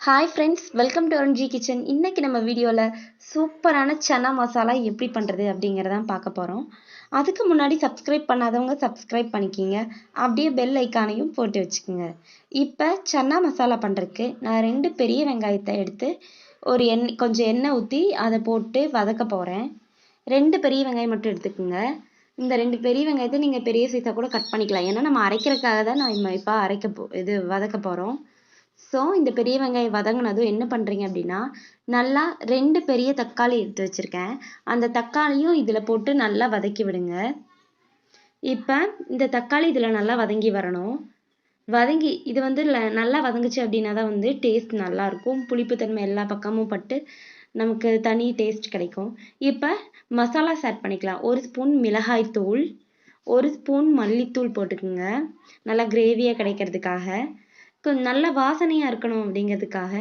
Hi friends, welcome to Arunji kitchen. இன்னைக்கு நம்ம வீடியோவில் சூப்பரான சன்னா மசாலா எப்படி பண்ணுறது அப்படிங்கிறதான் பார்க்க போகிறோம். அதுக்கு முன்னாடி சப்ஸ்கிரைப் பண்ணாதவங்க சப்ஸ்கிரைப் பண்ணிக்கிங்க, அப்படியே பெல் ஐக்கானையும் போட்டு வச்சுக்கோங்க. இப்போ சன்னா மசாலா பண்ணுறதுக்கு நான் 2 பெரிய வெங்காயத்தை எடுத்து ஒரு கொஞ்சம் எண்ணெய் ஊற்றி அதை போட்டு வதக்க போகிறேன். 2 பெரிய வெங்காயம் மட்டும் எடுத்துக்கோங்க. இந்த 2 பெரிய வெங்காயத்தை நீங்கள் பெரிய சைஸாக கூட கட் பண்ணிக்கலாம். ஏன்னா நம்ம அரைக்கிறதுக்காக தான் நான் இப்போ வதக்க போகிறோம். ஸோ இந்த பெரிய வெங்காயம் வதங்கினதும் என்ன பண்ணுறீங்க அப்படின்னா, நல்லா 2 பெரிய தக்காளி எடுத்து வச்சுருக்கேன். அந்த தக்காளியும் இதில் போட்டு நல்லா வதக்கி விடுங்க. இப்போ இந்த தக்காளி இதில் நல்லா வதங்கி வரணும். இது வந்து நல்லா வதங்குச்சு அப்படின்னா தான் வந்து டேஸ்ட் நல்லாயிருக்கும். புளிப்புத்தன்மை எல்லா பக்கமும் பட்டு நமக்கு தனி டேஸ்ட் கிடைக்கும். இப்போ மசாலாஸ் ஆட் பண்ணிக்கலாம். 1 ஸ்பூன் மிளகாய் தூள், 1 ஸ்பூன் மல்லித்தூள் போட்டுக்குங்க, நல்லா கிரேவியாக கிடைக்கிறதுக்காக. நல்ல வாசனையாக இருக்கணும் அப்படிங்கிறதுக்காக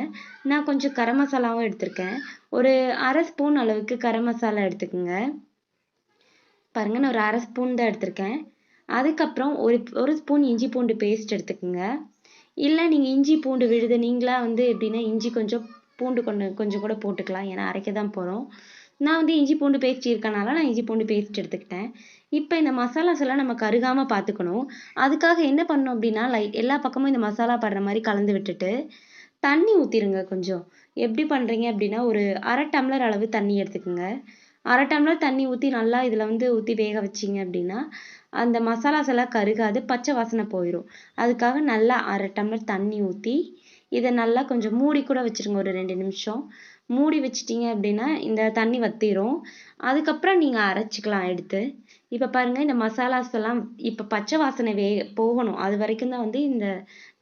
நான் கொஞ்சம் கரம் மசாலாவும் எடுத்திருக்கேன். ஒரு 1/2 ஸ்பூன் அளவுக்கு கரம் மசாலா எடுத்துக்கோங்க. பாருங்க, நான் ஒரு 1/2 ஸ்பூன் தான் எடுத்திருக்கேன். அதுக்கப்புறம் ஒரு ஸ்பூன் இஞ்சி பூண்டு பேஸ்ட் எடுத்துக்கோங்க. இல்லை நீங்கள் இஞ்சி பூண்டு விழுது நீங்களா வந்து எப்படின்னா இஞ்சி கொஞ்சம் பூண்டு கொஞ்சம் கூட போட்டுக்கலாம். ஏன்னா அரைக்க தான் போகிறோம். நான் வந்து இஞ்சி பூண்டு பேஸ்ட் இருக்கனால நான் இஞ்சி பூண்டு பேஸ்ட் எடுத்துக்கிட்டேன். இப்போ இந்த மசாலாஸ் எல்லாம் நம்ம கருகாமல் பார்த்துக்கணும். அதுக்காக என்ன பண்ணணும் அப்படின்னா, எல்லா பக்கமும் இந்த மசாலா படுற மாதிரி கலந்து விட்டுட்டு தண்ணி ஊற்றிடுங்க. கொஞ்சம் எப்படி பண்ணுறீங்க அப்படின்னா, ஒரு 1/2 டம்ளர் அளவு தண்ணி எடுத்துக்கோங்க. 1/2 டம்ளர் தண்ணி ஊற்றி நல்லா இதில் வந்து ஊற்றி வேக வச்சிங்க அப்படின்னா அந்த மசாலாஸ் எல்லாம் கருகாது, பச்சை வாசனை போயிடும். அதுக்காக நல்லா 1/2 டம்ளர் தண்ணி ஊற்றி இதை நல்லா கொஞ்சம் மூடி கூட வச்சுருங்க. ஒரு 2 நிமிஷம் மூடி வச்சிட்டிங்க அப்படின்னா இந்த தண்ணி வற்றிடும். அதுக்கப்புறம் நீங்கள் அரைச்சிக்கலாம் எடுத்து. இப்போ பாருங்கள், இந்த மசாலாஸ் எல்லாம் இப்போ பச்சை வாசனை போகணும். அது வரைக்கும் தான் வந்து இந்த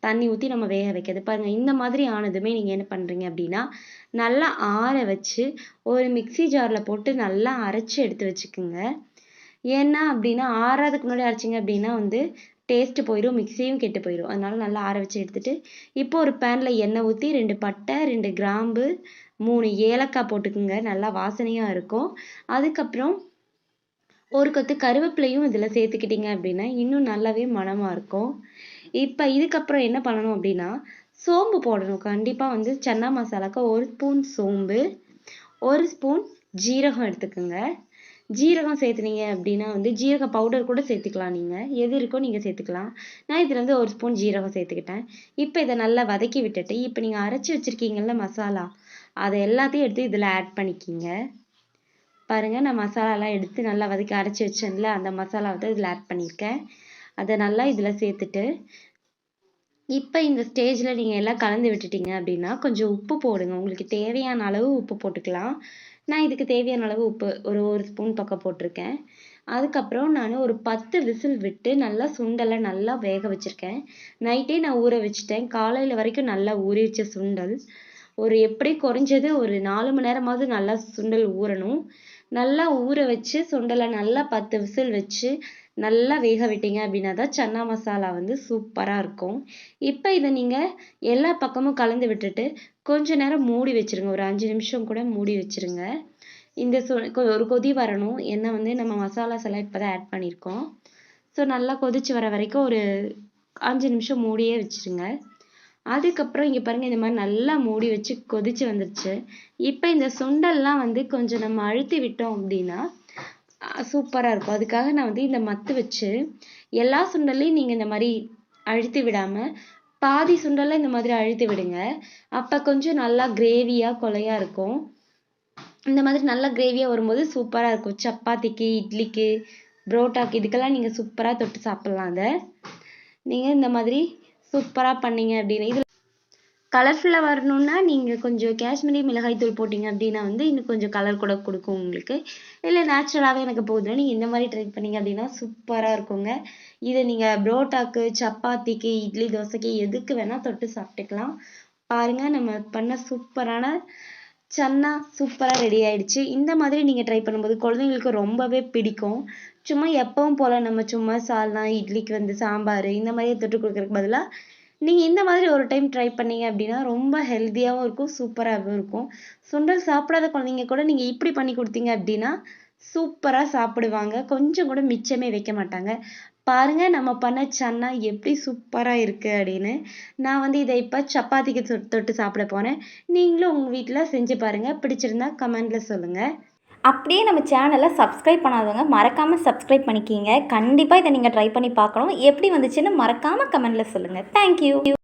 தண்ணி ஊற்றி நம்ம வேக வைக்கிறது. பாருங்கள், இந்த மாதிரி ஆனதுமே நீங்கள் என்ன பண்ணுறீங்க அப்படின்னா, நல்லா ஆற வச்சு ஒரு மிக்ஸி ஜாரில் போட்டு நல்லா அரைச்சி எடுத்து வச்சுக்குங்க. ஏன்னா அப்படின்னா ஆறாவதுக்கு முன்னாடி அரைச்சிங்க அப்படின்னா வந்து டேஸ்ட்டு போயிடும், மிக்ஸியும் கெட்டு போயிடும். அதனால நல்லா ஆற வச்சு எடுத்துட்டு இப்போ ஒரு பேனில் எண்ணெய் ஊற்றி 2 பட்டை, 2 கிராம்பு, 3 ஏலக்காய் போட்டுக்குங்க. நல்லா வாசனையாக இருக்கும். அதுக்கப்புறம் ஒரு கொத்து கருவேப்பிலையும் இதில் சேர்த்துக்கிட்டிங்க அப்படின்னா இன்னும் நல்லாவே மணமாக இருக்கும். இப்போ இதுக்கப்புறம் என்ன பண்ணணும் அப்படின்னா, சோம்பு போடணும். கண்டிப்பாக வந்து சன்னா மசாலாவுக்கு 1 ஸ்பூன் சோம்பு, 1 ஸ்பூன் ஜீரகம் எடுத்துக்கோங்க. ஜீரகம் சேர்த்துனீங்க அப்படின்னா வந்து ஜீரக பவுடர் கூட சேர்த்துக்கலாம். நீங்கள் எது இருக்கோ நீங்கள் சேர்த்துக்கலாம். நான் இதில் வந்து 1 ஸ்பூன் ஜீரகம் சேர்த்துக்கிட்டேன். இப்போ இதை நல்லா வதக்கி விட்டுட்டு இப்போ நீங்கள் அரைச்சி வச்சுருக்கீங்கள்ல மசாலா, அதை எல்லாத்தையும் எடுத்து இதில் ஆட் பண்ணிக்கிங்க. பாருங்கள், நான் மசாலாலாம் எடுத்து நல்லா வதக்கி அரைச்சி வச்சேன்ல, அந்த மசாலா வந்து இதில் ஆட் பண்ணியிருக்கேன். அதை நல்லா இதில் சேர்த்துட்டு இப்போ இந்த ஸ்டேஜில் நீங்கள் எல்லாம் கலந்து விட்டுட்டீங்க அப்படின்னா கொஞ்சம் உப்பு போடுங்க. உங்களுக்கு தேவையான அளவு உப்பு போட்டுக்கலாம். நான் இதுக்கு தேவையான அளவு உப்பு ஒரு ஸ்பூன் பக்கம் போட்டிருக்கேன். அதுக்கப்புறம் நான் ஒரு 10 விசில் விட்டு நல்லா சுண்டலை நல்லா வேக வச்சுருக்கேன். நைட்டே நான் ஊற வச்சுட்டேன். காலையில் வரைக்கும் நல்லா ஊறிடுச்ச சுண்டல். எப்படி குறைஞ்சது ஒரு 4 மணி நேரமாவது நல்லா சுண்டல் ஊறணும். நல்லா ஊற வச்சு சுண்டலை நல்லா 10 விசில் வச்சு நல்லா வேக விட்டீங்க அப்படின்னா தான் சன்னா மசாலா வந்து சூப்பராக இருக்கும். இப்போ இதை நீங்கள் எல்லா பக்கமும் கலந்து விட்டுட்டு கொஞ்ச நேரம் மூடி வச்சுருங்க. ஒரு 5 நிமிஷம் கூட மூடி வச்சுருங்க. இந்த ஒரு கொதி வரணும். ஏன்னா வந்து நம்ம மசாலாஸ் எல்லாம் இப்போ தான் ஆட் பண்ணியிருக்கோம். ஸோ நல்லா கொதிச்சு வர வரைக்கும் ஒரு 5 நிமிஷம் மூடியே வச்சுருங்க. அதுக்கப்புறம் இங்கே பாருங்கள், இந்த மாதிரி நல்லா மூடி வச்சு கொதிச்சு வந்துருச்சு. இப்போ இந்த சுண்டல்லாம் வந்து கொஞ்சம் நம்ம அழுத்தி விட்டோம் அப்படின்னா சூப்பராக இருக்கும். அதுக்காக நான் வந்து இந்த மத்து வச்சு எல்லா சுண்டல்லையும் நீங்கள் இந்த மாதிரி அழுத்தி விடாமல் பாதி சுண்டலை இந்த மாதிரி அழுத்தி விடுங்க. அப்போ கொஞ்சம் நல்லா கிரேவியாக கொலையாக இருக்கும். இந்த மாதிரி நல்லா கிரேவியாக வரும்போது சூப்பராக இருக்கும். சப்பாத்திக்கு, இட்லிக்கு, புரோட்டாக்கு இதுக்கெல்லாம் நீங்கள் சூப்பராக தொட்டு சாப்பிட்லாம். அதை நீங்கள் இந்த மாதிரி சூப்பராக பண்ணீங்க அப்படின்னா இதில் கலர்ஃபுல்லாக வரணுன்னா நீங்கள் கொஞ்சம் காஷ்மீரி மிளகாய் தூள் போட்டிங்க அப்படின்னா வந்து இன்னும் கொஞ்சம் கலர் கூட கொடுக்கும் உங்களுக்கு. இல்லை நேச்சுரலாகவே எனக்கு போதும், நீங்கள் இந்த மாதிரி ட்ரை பண்ணிங்க அப்படின்னா சூப்பராக இருக்குங்க. இதை நீங்கள் புரோட்டாக்கு, சப்பாத்திக்கு, இட்லி, தோசைக்கு எதுக்கு வேணால் தொட்டு சாப்பிட்டுக்கலாம். பாருங்கள், நம்ம பண்ண சூப்பரான சன்னா சூப்பராக ரெடி ஆயிடுச்சு. இந்த மாதிரி நீங்கள் ட்ரை பண்ணும்போது குழந்தைங்களுக்கு ரொம்பவே பிடிக்கும். சும்மா எப்பவும் போல் நம்ம சும்மா சால்னா, இட்லிக்கு வந்து சாம்பார் இந்த மாதிரி தொட்டு கொடுக்குறதுக்கு பதிலாக நீங்கள் இந்த மாதிரி ஒரு டைம் ட்ரை பண்ணீங்க அப்படின்னா ரொம்ப ஹெல்த்தியாகவும் இருக்கும், சூப்பராகவும் இருக்கும். சுண்டல் சாப்பிடாத குழந்தைங்க கூட நீங்கள் இப்படி பண்ணி கொடுத்தீங்க அப்படின்னா சூப்பராக சாப்பிடுவாங்க. கொஞ்சம் கூட மிச்சமே வைக்க மாட்டாங்க. பாருங்க நம்ம பண்ண சன்னா எப்படி சூப்பரா இருக்கு அப்படின்னு. நான் வந்து இதை இப்போ சப்பாத்திக்கு தொட்டு சாப்பிட போறேன். நீங்களும் உங்க வீட்ல செஞ்சு பாருங்க. பிடிச்சிருந்தா கமெண்ட்ல சொல்லுங்க. அப்படியே நம்ம சேனலை சப்ஸ்கிரைப் பண்ணாதவங்க மறக்காமல் சப்ஸ்கிரைப் பண்ணிக்கிங்க. கண்டிப்பாக இதை நீங்கள் ட்ரை பண்ணி பார்க்கணும். எப்படி வந்துச்சுன்னு மறக்காமல் கமெண்ட்டில் சொல்லுங்கள். தேங்க்யூ.